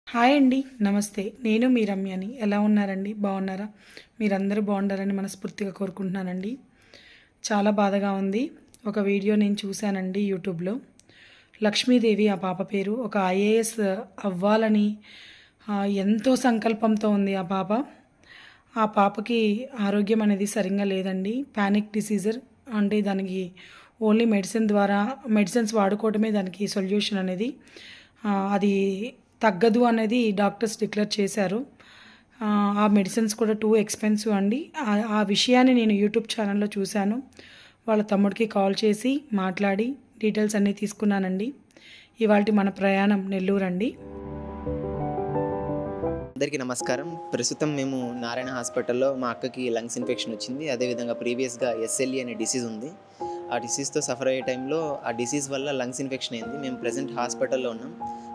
Hi అండి. నమస్తే. నేను మీ రమ్యని. ఎలా ఉన్నారండి? బాగున్నారా? మీరందరూ బాగుండాలని మనస్ఫూర్తిగా కోరుకుంటున్నానండి. చాలా బాధగా ఉంది. ఒక వీడియో నేను చూశానండి యూట్యూబ్‌లో. లక్ష్మీదేవి ఆ పాప పేరు. ఒక ఐఏఎస్ అవ్వాలని ఎంతో సంకల్పంతో ఉంది ఆ పాప. ఆ పాపకి ఆరోగ్యం అనేది సరింగా లేదండి. పానిక్ డిసీజర్ అంటే దానికి ఓన్లీ మెడిసిన్స్ వాడుకోవడమే దానికి సొల్యూషన్ అనేది. అది తగ్గదు అనేది డాక్టర్స్ డిక్లేర్ చేశారు. ఆ మెడిసిన్స్ కూడా టూ ఎక్స్‌పెన్సివ్ అండి. ఆ విషయాన్ని నేను యూట్యూబ్ ఛానల్‌లో చూశాను. వాళ్ళ తమ్ముడికి కాల్ చేసి మాట్లాడి డీటెయిల్స్ అన్నీ తీసుకున్నానండి. ఇవాల్టి మన ప్రయాణం నెల్లూరండి. అందరికీ నమస్కారం. ప్రస్తుతం మేము నారాయణ హాస్పిటల్‌లో మా అక్కకి లంగ్స్ ఇన్ఫెక్షన్ వచ్చింది. అదేవిధంగా ప్రీవియస్‌గా ఎస్ఎల్ఈ అనే డిసీజ్ ఉంది. ఆ డిసీజ్‌తో సఫర్ అయ్యే టైంలో ఆ డిసీజ్ వల్ల లంగ్స్ ఇన్ఫెక్షన్ అయింది. మేము ప్రెజెంట్ హాస్పిటల్‌లో ఉన్నాం.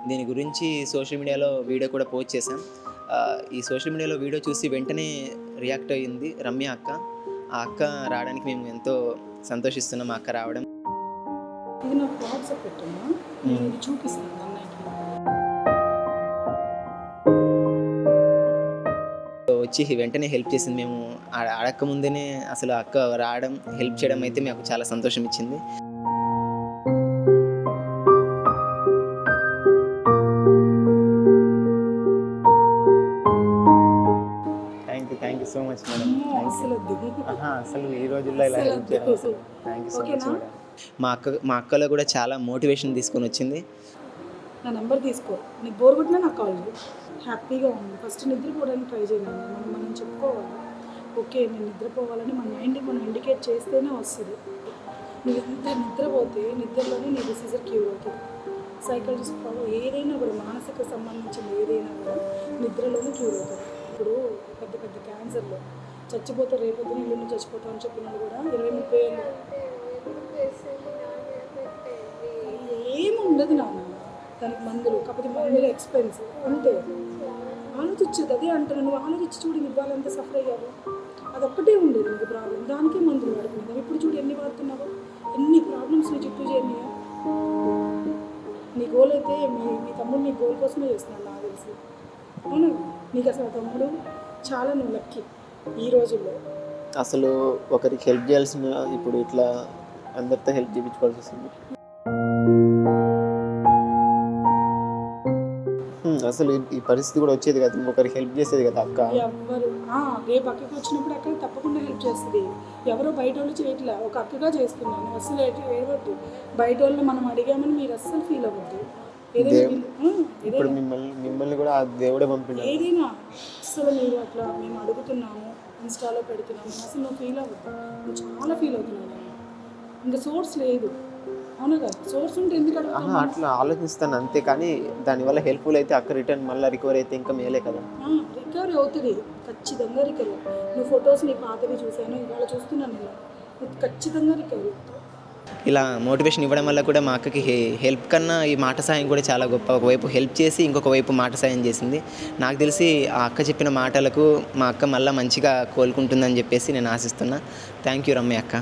దీని గురించి సోషల్ మీడియాలో వీడియో కూడా పోస్ట్ చేశాం. ఈ సోషల్ మీడియాలో వీడియో చూసి వెంటనే రియాక్ట్ అయ్యింది రమ్య అక్క. ఆ అక్క రావడానికి మేము ఎంతో సంతోషిస్తున్నాం ఆ అక్క రావడం. ఇది నాకు వాట్సాప్ పెట్టమ్మా. నేను ఇది చూపిస్తాను అన్నయ్యకి. వచ్చి వెంటనే హెల్ప్ చేసింది. మేము అడక్క ముందేనే అసలు అక్క రావడం, హెల్ప్ చేయడం అయితే మాకు చాలా సంతోషం ఇచ్చింది. Thank you so much madam. అసలు ఈ రోజుల్లో ఇలా హెల్ప్ చేయడం thank you so much madam. మా అక్కలో కూడా చాలా మోటివేషన్ తీసుకొని వచ్చింది. నా నెంబర్ తీసుకో. నీకు బోర్ కొట్టినా నాకు కాల్ చేయి. హ్యాపీగా ఉంది. ఫస్ట్ నిద్రపోవడానికి ట్రై చేయండి. మనం చెప్పుకోవాలి. ఓకే, నేను నిద్రపోవాలని మన మైండ్కి మనం ఇండికేట్ చేస్తేనే వస్తుంది. నువ్వు ఎంత నిద్రపోతే నిద్రలోనే నీ డిసీజర్ క్యూర్ అవుతుంది. సైకాలజిస్ట్ ప్రాబ్లం ఏదైనా కూడా మానసిక సంబంధించిన ఏదైనా కూడా నిద్రలోనే క్యూర్ అవుతుంది. ఇప్పుడు పెద్ద పెద్ద క్యాన్సర్లో చచ్చిపోతే రేపొద్దున ఇల్లు చచ్చిపోతాం అని చెప్పిన వాళ్ళు కూడా 20-30 ఏళ్ళు ఏమి ఉండదు నాన్న. దానికి మందులు, కాకపోతే మందులు ఎక్స్పెన్స్ అంతే. ఆలోచించదు. అదే అంటాను, నువ్వు ఆలోచించి చూడు. ఇవ్వాలంతా సఫర్ అయ్యారు. అదొక్కటే ఉండేది నీకు ప్రాబ్లం. దానికే మందులు వాడుకున్నావు. ఇప్పుడు చూడు ఎన్ని వాడుతున్నావు, ఎన్ని ప్రాబ్లమ్స్ నీ చుట్టూ చేరినాయో. నీ గోల్ అయితే మీ తమ్ముడు నీ గోల్ కోసమే చేస్తున్నాడు నాకు తెలిసి. అవును, నీకు అసలు తమ్ముడు చాలా నువ్వు లక్కీ ఈ రోజుల్లో. అసలు ఒకరికి హెల్ప్ చేయాల్సిన ఇప్పుడు ఇట్లా అందరితో హెల్ప్ చేయించుకోవాల్సి వస్తుంది. అసలు ఈ పరిస్థితి కూడా వచ్చేది కదా, ఒకరికి హెల్ప్ చేసేది కదా అక్క. ఎవరు రేపు అక్కకి వచ్చినప్పుడు అక్క తప్పకుండా హెల్ప్ చేస్తుంది. ఎవరో బయట వాళ్ళు చేయట్లే, ఒక అక్కగా చేస్తున్నాను. అసలు ఏడవద్దు. బయట వాళ్ళు మనం అడిగామని మీరు అస్సలు ఫీల్ అవ్వద్దు. ఇప్పుడు మిమ్మల్ని కూడా ఆ దేవుడే పంపించాడు. ఏదైనా అసలు మీరు అట్లా మేము అడుగుతున్నాము, ఇన్స్టాలో పెడుతున్నాము, అసలు నువ్వు ఫీల్ అవ్వద్దు. నువ్వు చాలా ఫీల్ అవుతున్నావు. ఇంకా సోర్స్ లేదు. అవునా కదా? సోర్స్ ఉంటే ఎందుకు అడుగుతావు? అట్లా ఆలోచిస్తాను అంతే. కానీ దానివల్ల హెల్ప్ఫుల్ అయితే అక్క రిటర్న్ మళ్ళీ రికవర్ అయితే ఇంకా మేలే కదా. రికవరీ అవుతుంది, ఖచ్చితంగా రికవరీ. నువ్వు ఫొటోస్ నీ పాతవి చూసాను, ఇవాళ చూస్తున్నాను. నువ్వు ఖచ్చితంగా రికవరీ. ఇలా మోటివేషన్ ఇవ్వడం వల్ల కూడా మా అక్కకి హెల్ప్ కన్నా ఈ మాట సాయం కూడా చాలా గొప్ప. ఒకవైపు హెల్ప్ చేసి ఇంకొక వైపు మాట సాయం చేసింది. నాకు తెలిసి ఆ అక్క చెప్పిన మాటలకు మా అక్క మళ్ళీ మంచిగా కోలుకుంటుందని చెప్పేసి నేను ఆశిస్తున్నా. థ్యాంక్ యూ రమ్య అక్క.